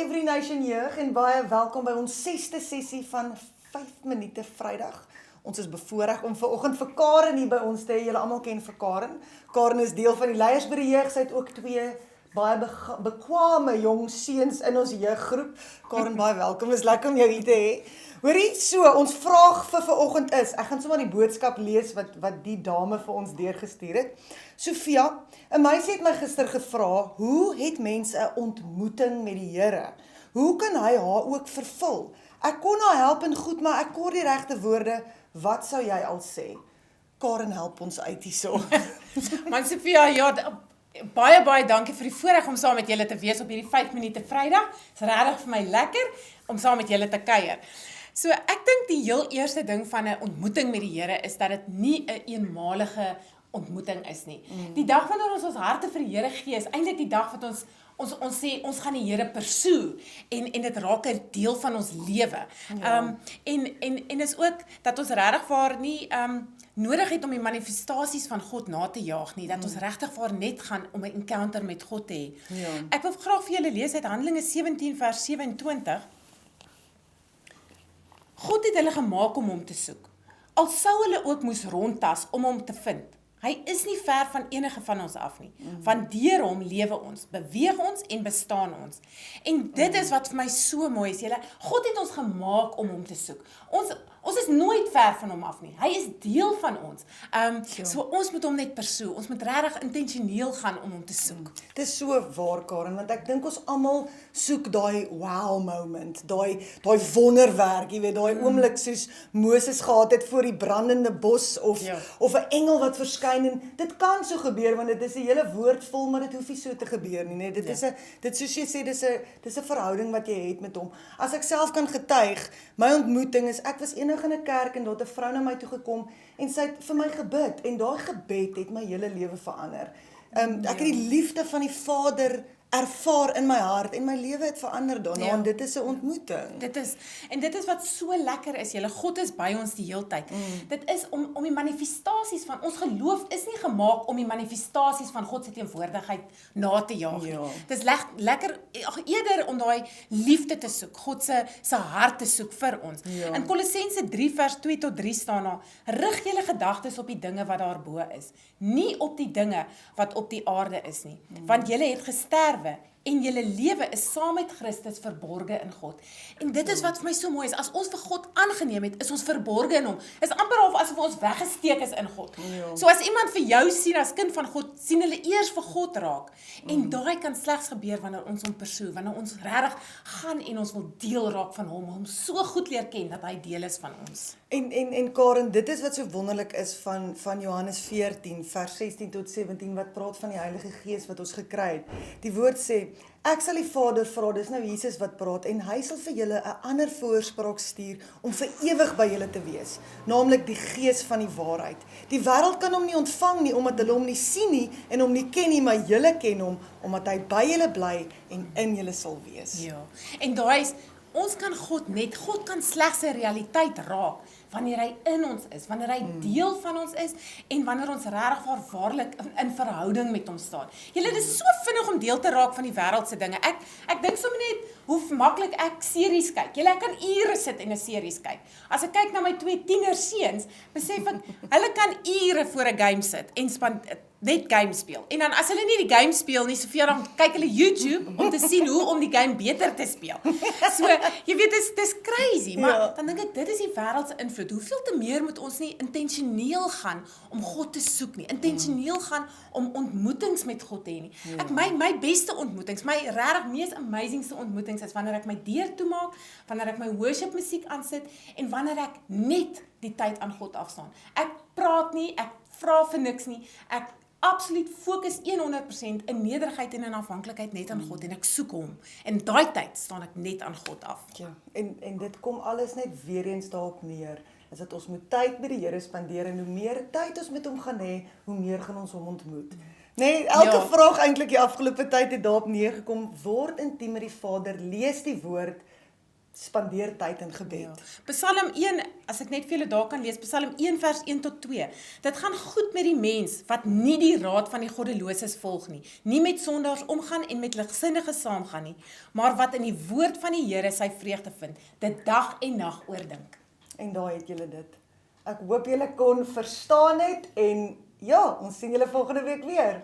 Every Nation Jeug en baie welkom by ons 6de sessie van 5 minute Vrydag. Ons is bevoorreg om vanoggend vir Karen hier by ons te hê. Julle almal ken vir Karen. Karen is deel van die leiers by die jeug. Sy het ook 2 baie bekwame jong seuns in ons jeuggroep. Karen, baie welkom. Is lekker om jou hier te hê. Hoorie, so, ons vraag vir vanoggend is, ek gaan sommer die boodskap lees wat die dame vir ons deurgestuur het. Sofia, 'n meisie het my gister gevra, hoe het mense 'n ontmoeting met die Here? Hoe kan hy haar ook vervul? Ek kon haar help en goed, maar ek kon die regte woorde. Wat sou jy al sê? Karen, help ons uit hierso. Man Sofia, ja, baie dankie vir die voorreg om saam met julle te wees op hierdie 5 minute Vrydag. Dit is regtig vir my lekker om saam met julle te kuier. So ek dink die heel eerste ding van 'n ontmoeting met die Here is dat dit nie 'n eenmalige ontmoeting is nie. Die dag wanneer ons harte vir die Here gee, is eintlik die dag wat ons sê, ons gaan die Here pursue, en dit raak 'n deel van ons lewe. Ja. En is ook, dat ons regtig waar nie, nodig het om die manifestasies van God na te jaag nie, dat ons regtig waar net gaan om 'n encounter met God te hê. Ja. Ek wil graag vir julle lees uit Handelinge 17 vers 27. God het hulle gemaak om hom te soek. Al sou hulle ook moes rondtas om hom te vind. Hy is nie ver van enige van ons af nie. Want deur hom lewe ons, beweeg ons en bestaan ons. En dit is wat vir my so mooi is. God het ons gemaak om hom te soek. Ons is nooit ver van hom af nie. Hy is deel van ons. So ons moet hom net pursue. Ons moet regtig intentioneel gaan om hom te soek. Dit is so waar, Karen, want ek dink ons almal soek daai wow moment, daai wonderwerk, jy weet, daai oomblik soos Moses gehad het voor die brandende bos, of 'n engel wat verskyn, en dit kan so gebeur, want dit is 'n hele woord vol, maar dit hoef nie so te gebeur nie, nee. Dit soos jy sê, dis 'n verhouding wat jy het met hom. As ek self kan getuig, my ontmoeting is, ek was eendag in 'n kerk, en daar het 'n vrou na my toe gekom, en sy het vir my gebid, en daai gebed het my hele lewe verander. Ek het die liefde van die Vader ervaar in my hart, en my lewe het verander daarna, en dit is 'n ontmoeting. Dit is wat so lekker is, julle. God is by ons die hele tyd. Dit is om die manifestasies van ons geloof is nie gemaak om die manifestasies van God se teenwoordigheid na te jaag nie. Dit is lekker eerder om daai liefde te soek, God se hart te soek vir ons. In Kolossense 3 vers 2 tot 3 staan daar: rig julle gedagtes op die dinge wat daarbo is, nie op die dinge wat op die aarde is nie, want julle het gesterwe en julle lewe is saam met Christus verborge in God. En dit is wat vir my so mooi is, as ons vir God aangeneem het, is ons verborge in hom. Is amper asof ons weggesteek is in God. So as iemand vir jou sien as kind van God, sien hulle eers vir God raak. En daai kan slegs gebeur wanneer ons hom pursue, wanneer ons regtig gaan en ons wil deel raak van hom so goed leer ken dat hy deel is van ons. En Karen, dit is wat so wonderlik is van Johannes 14 vers 16 tot 17, wat praat van die Heilige Gees wat ons gekry het. Die woord sê, ek sal die Vader vra, dis nou Jesus wat praat, en hy sal vir julle 'n ander voorspraak stuur om vir ewig by julle te wees, naamlik die Gees van die waarheid. Die wêreld kan hom nie ontvang nie, omdat hulle hom nie sien nie en hom nie ken nie, maar julle ken hom, omdat hy by julle bly en in julle sal wees. Ja, en daai is, ons kan God kan slegs 'n realiteit raak wanneer hy in ons is, wanneer hy deel van ons is, en wanneer ons regtig waarlik in verhouding met hom staan. Julle, dit is so vinnig om deel te raak van die wêreldse dinge. Ek dink sommer net hoe maklik ek series kyk. Julle, ek kan ure sit en 'n series kyk. As ek kyk na my 2 tienerseuns, besef ek, hulle kan ure voor 'n game sit en net game speel. En dan as hulle nie die game speel nie, soveel, dan kyk hulle YouTube om te sien hoe om die game beter te speel. So, jy weet, dis crazy, maar dan dink ek, dit is die wêreldse invloed. Hoeveel te meer moet ons nie intentioneel gaan om God te soek nie, intentioneel gaan om ontmoetings met God te hê nie. My beste ontmoetings, my regtig mees amazingste ontmoetings is wanneer ek my deur toemaak, wanneer ek my worship musiek aansit, en wanneer ek net die tyd aan God afstaan. Ek praat nie, ek vra vir niks nie, ek absoluut fokus 100% in nederigheid en in afhanklikheid net aan God, en ek soek hom. En daai tyd staan ek net aan God af. Ja, en dit kom alles net weer eens daarop neer, is dat ons moet tyd met die Here spandeer, en hoe meer tyd ons met hom gaan hê, hoe meer gaan ons hom ontmoet. Nee, elke vraag eintlik die afgelope tyd het daarop neergekom, word intiem met die Vader, lees die woord, spandeer tyd in gebed. Ja. Psalm 1, as ek net vir julle daar kan lees, Psalm 1 vers 1 tot 2. Dit gaan goed met die mens wat nie die raad van die goddeloses volg nie, nie met sondaars omgaan en met ligsinniges saamgaan nie, maar wat in die woord van die Here sy vreugde vind, dit dag en nag oordink. En daar het julle dit. Ek hoop julle kon verstaan het en ja, ons sien julle volgende week weer.